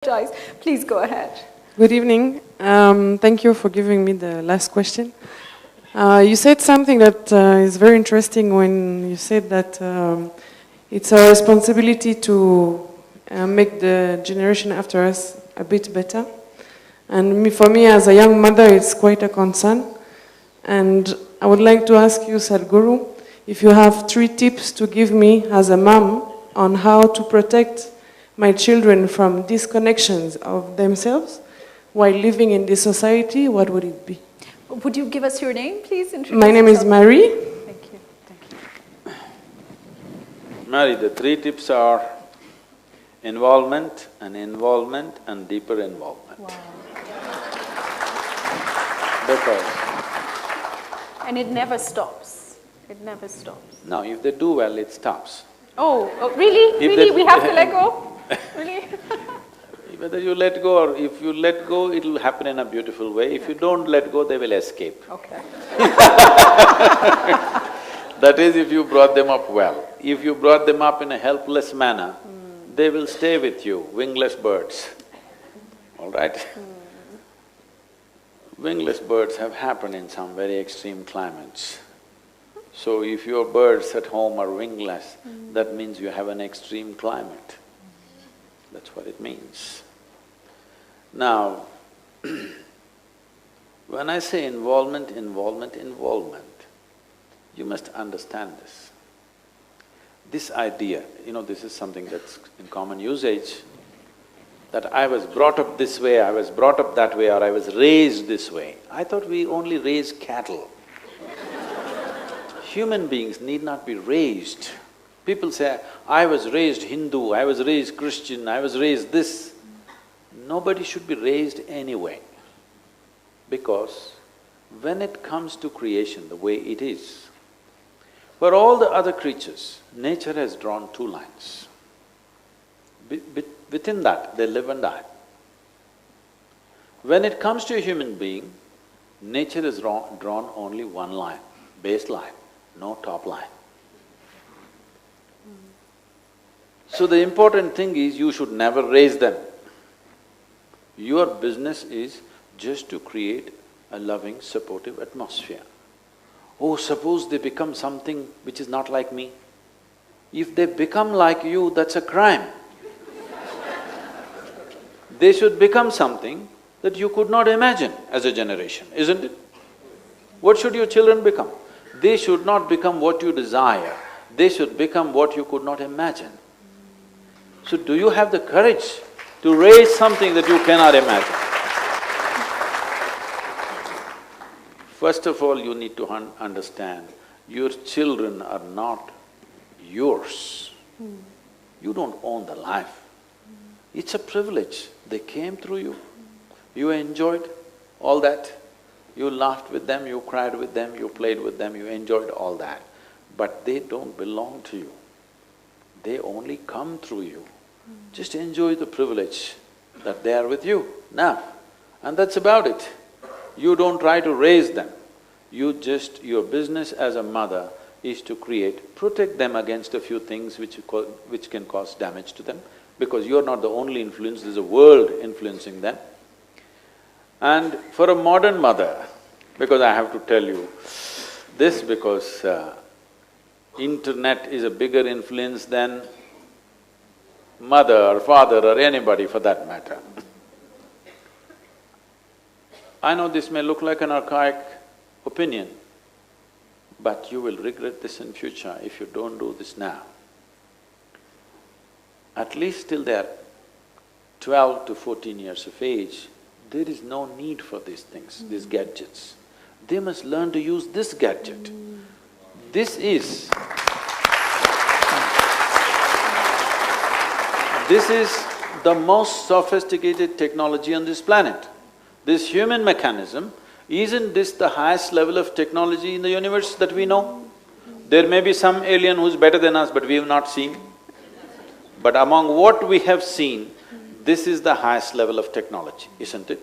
Please go ahead. Good evening. Thank you for giving me the last question. You said something that is very interesting when you said that it's our responsibility to make the generation after us a bit better. And for me, as a young mother, it's quite a concern. And I would like to ask you, Sadhguru, if you have 3 tips to give me as a mom on how to protect my children from disconnections of themselves while living in this society, what would it be? Would you give us your name, please? My name is Marie. Thank you. Thank you. Mary, the 3 tips are involvement and deeper involvement. Wow. Because… And it never stops. It never stops. Now, if they do well, it stops. Oh really? If really? they- We have to let go? Really? Whether you let go or if you let go, it'll happen in a beautiful way. If you don't let go, they will escape. Okay. That is, if you brought them up well. If you brought them up in a helpless manner, they will stay with you, wingless birds, all right? Wingless birds have happened in some very extreme climates. So if your birds at home are wingless, that means you have an extreme climate. That's what it means. Now, when I say involvement, you must understand this. This idea, this is something that's in common usage, that I was brought up this way, I was brought up that way, or I was raised this way. I thought we only raise cattle. Human beings need not be raised. People say, I was raised Hindu, I was raised Christian, I was raised this. Nobody should be raised anyway. Because when it comes to creation the way it is, for all the other creatures, nature has drawn 2 lines. Within that, they live and die. When it comes to a human being, nature has drawn only 1 line, baseline, no top line. So the important thing is you should never raise them. Your business is just to create a loving, supportive atmosphere. Oh, suppose they become something which is not like me. If they become like you, that's a crime. They should become something that you could not imagine as a generation, isn't it? What should your children become? They should not become what you desire, they should become what you could not imagine. So do you have the courage to raise something that you cannot imagine? First of all, you need to understand, your children are not yours. You don't own the life. It's a privilege. They came through you. You enjoyed all that. You laughed with them, you cried with them, you played with them, you enjoyed all that. But they don't belong to you. They only come through you. Just enjoy the privilege that they are with you now, and that's about it. You don't try to raise them. Your business as a mother is to protect them against a few things which can cause damage to them, because you're not the only influence, there's a world influencing them. And for a modern mother, because I have to tell you this because internet is a bigger influence than mother or father or anybody for that matter. I know this may look like an archaic opinion, but you will regret this in future if you don't do this now. At least till they're 12 to 14 years of age, there is no need for these things, these gadgets. They must learn to use this gadget. This is the most sophisticated technology on this planet. This human mechanism, isn't this the highest level of technology in the universe that we know? There may be some alien who's better than us, but we have not seen. But among what we have seen, this is the highest level of technology, isn't it?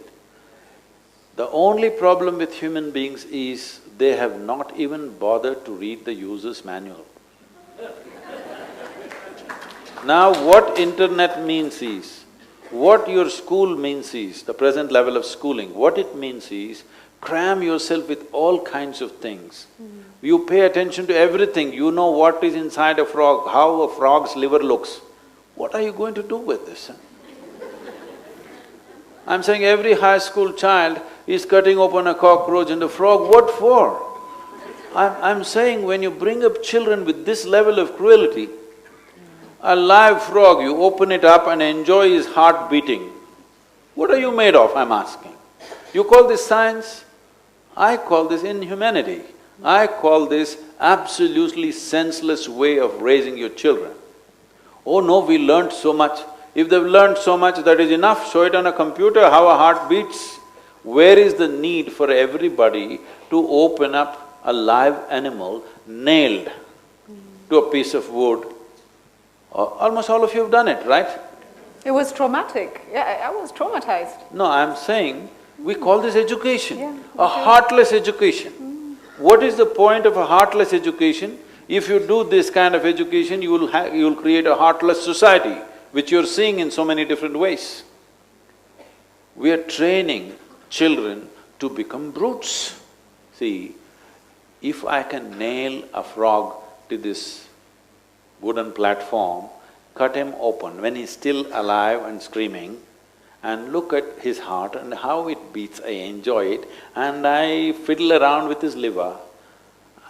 The only problem with human beings is they have not even bothered to read the user's manual. Now what internet means is, What your school means is, the present level of schooling, what it means is, cram yourself with all kinds of things. You pay attention to everything, you know what is inside a frog, how a frog's liver looks. What are you going to do with this? I'm saying every high school child is cutting open a cockroach and a frog, what for? I'm saying when you bring up children with this level of cruelty, a live frog, you open it up and enjoy his heart beating. What are you made of, I'm asking? You call this science? I call this inhumanity. I call this absolutely senseless way of raising your children. Oh no, we learnt so much. If they've learnt so much, that is enough. Show it on a computer how a heart beats. Where is the need for everybody to open up a live animal nailed to a piece of wood? Almost all of you have done it, right? It was traumatic. Yeah, I was traumatized. No, I'm saying, we call this education, Yeah, a heartless education. What is the point of a heartless education? If you do this kind of education, you'll create a heartless society, which you're seeing in so many different ways. We are training children to become brutes. See, if I can nail a frog to this wooden platform, cut him open when he's still alive and screaming, and look at his heart and how it beats, I enjoy it, and I fiddle around with his liver.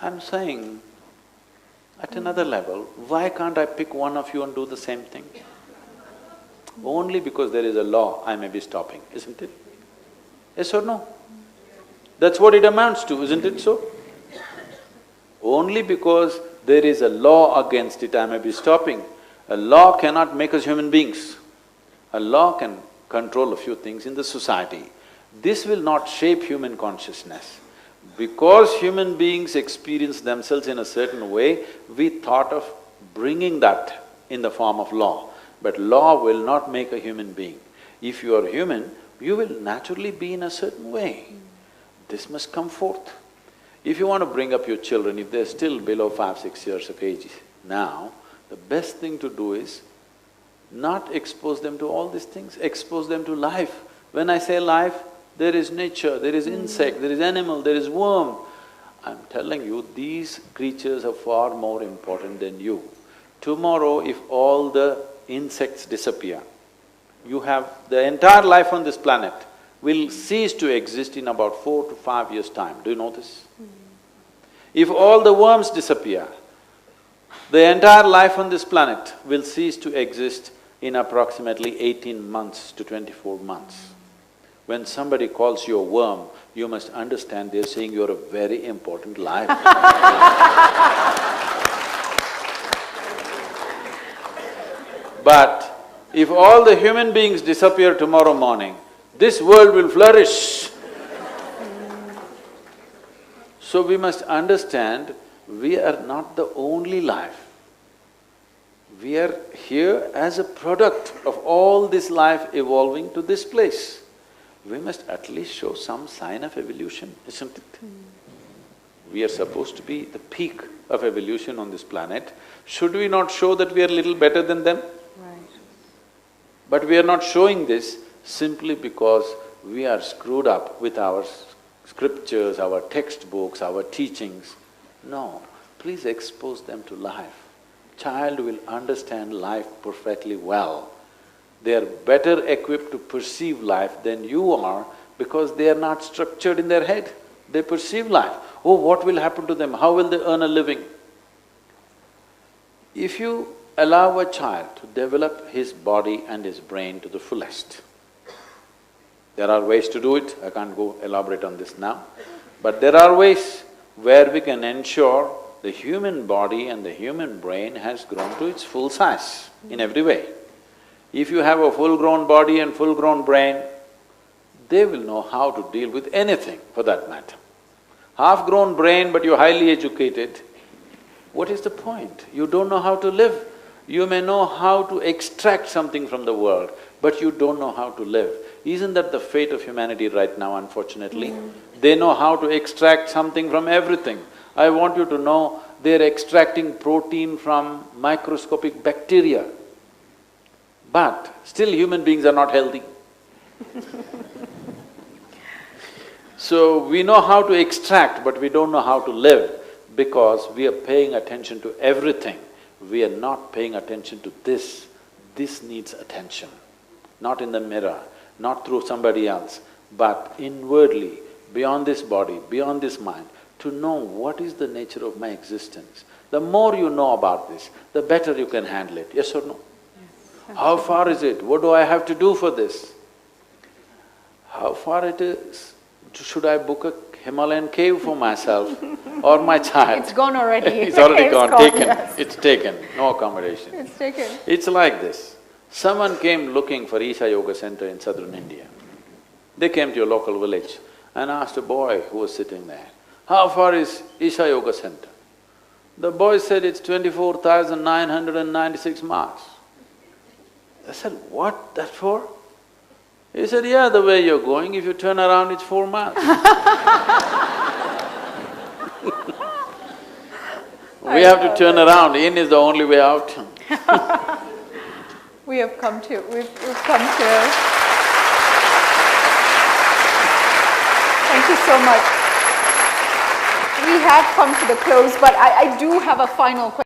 I'm saying, at another level, why can't I pick one of you and do the same thing? Only because there is a law, I may be stopping, isn't it? Yes or no? That's what it amounts to, isn't it so? Only because there is a law against it, I may be stopping. A law cannot make us human beings. A law can control a few things in the society. This will not shape human consciousness. Because human beings experience themselves in a certain way, we thought of bringing that in the form of law. But law will not make a human being. If you are human, you will naturally be in a certain way. This must come forth. If you want to bring up your children, if they're still below 5, 6 years of age now, the best thing to do is not expose them to all these things, expose them to life. When I say life, there is nature, there is insect, there is animal, there is worm. I'm telling you, these creatures are far more important than you. Tomorrow, if all the insects disappear, you have… the entire life on this planet will cease to exist in about 4 to 5 years' time. Do you know this? If all the worms disappear, the entire life on this planet will cease to exist in approximately 18 months to 24 months. When somebody calls you a worm, you must understand they're saying you're a very important life. But if all the human beings disappear tomorrow morning, this world will flourish. So we must understand, we are not the only life. We are here as a product of all this life evolving to this place. We must at least show some sign of evolution, isn't it? We are supposed to be the peak of evolution on this planet. Should we not show that we are little better than them? Right. But we are not showing this simply because we are screwed up with our scriptures, our textbooks, our teachings. No, please expose them to life. Child will understand life perfectly well. They are better equipped to perceive life than you are because they are not structured in their head. They perceive life. Oh, what will happen to them? How will they earn a living? If you allow a child to develop his body and his brain to the fullest, there are ways to do it, I can't go elaborate on this now, but there are ways where we can ensure the human body and the human brain has grown to its full size in every way. If you have a full-grown body and full-grown brain, they will know how to deal with anything for that matter. Half-grown brain but you're highly educated, what is the point? You don't know how to live. You may know how to extract something from the world, but you don't know how to live. Isn't that the fate of humanity right now, unfortunately? They know how to extract something from everything. I want you to know, they're extracting protein from microscopic bacteria. But still human beings are not healthy. So we know how to extract, but we don't know how to live because we are paying attention to everything. We are not paying attention to this. This needs attention, not in the mirror, not through somebody else, but inwardly, beyond this body, beyond this mind, to know what is the nature of my existence. The more you know about this, the better you can handle it, yes or no? Yes. How far is it? What do I have to do for this? How far it is? Should I book a Himalayan cave for myself or my child? It's gone already. It's already gone, taken. Yes. It's taken, no accommodation. It's taken. It's like this. Someone came looking for Isha Yoga Center in southern India. They came to your local village and asked a boy who was sitting there, "How far is Isha Yoga Center?" The boy said, "It's 24,996 miles." I said, "What, that for?" He said, "Yeah, the way you're going, if you turn around, it's 4 miles." We have to turn around, in is the only way out. We've come to… Thank you so much. We have come to the close, but I do have a final question.